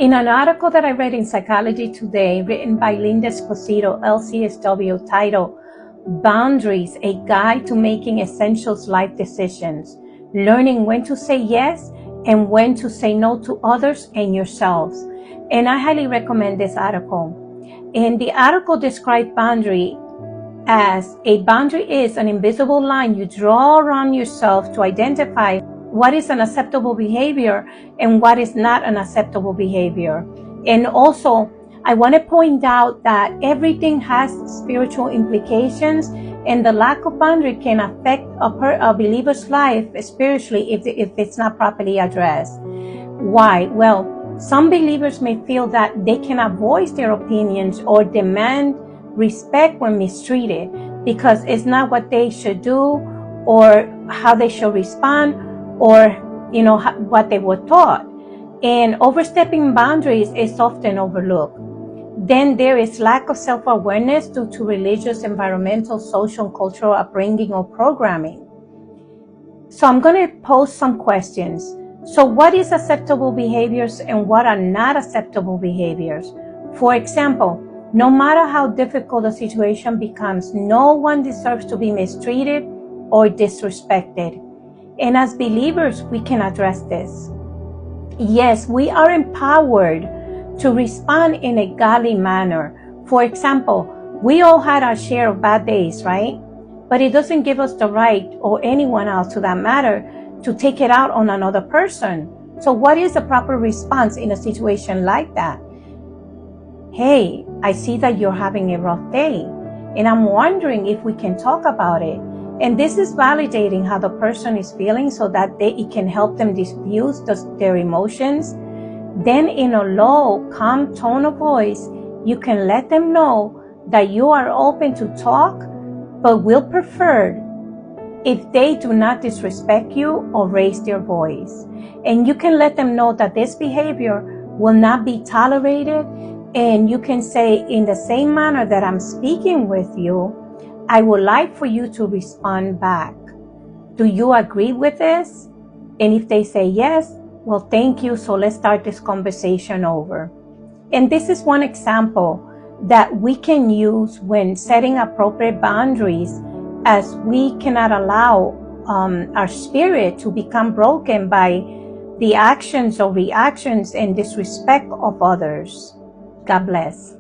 In an article that I read in Psychology Today, written by Linda Esposito, LCSW, titled Boundaries, A Guide to Making Essential Life Decisions, Learning When to Say Yes and When to Say No to Others and Yourselves. And I highly recommend this article. And the article described boundary as a boundary is an invisible line you draw around yourself to identify what is an acceptable behavior and what is not an acceptable behavior. And also, I want to point out that everything has spiritual implications, and the lack of boundary can affect a believer's life spiritually if it's not properly addressed. Why? Well, some believers may feel that they cannot voice their opinions or demand respect when mistreated because it's not what they should do or how they should respond or what they were taught. And overstepping boundaries is often overlooked. Then there is lack of self-awareness due to religious, environmental, social, and cultural upbringing or programming. So I'm going to pose some questions. So what is acceptable behaviors and what are not acceptable behaviors? For example, no matter how difficult the situation becomes, no one deserves to be mistreated or disrespected. And as believers, we can address this. Yes, we are empowered to respond in a godly manner. For example, we all had our share of bad days, right? But it doesn't give us the right, or anyone else to that matter, to take it out on another person. So what is the proper response in a situation like that? Hey, I see that you're having a rough day, and I'm wondering if we can talk about it. And this is validating how the person is feeling so that it can help them diffuse their emotions. Then in a low, calm tone of voice, you can let them know that you are open to talk, but will prefer if they do not disrespect you or raise their voice. And you can let them know that this behavior will not be tolerated. And you can say, in the same manner that I'm speaking with you, I would like for you to respond back. Do you agree with this? And if they say yes, well, thank you. So let's start this conversation over. And this is one example that we can use when setting appropriate boundaries, as we cannot allow our spirit to become broken by the actions or reactions and disrespect of others. God bless.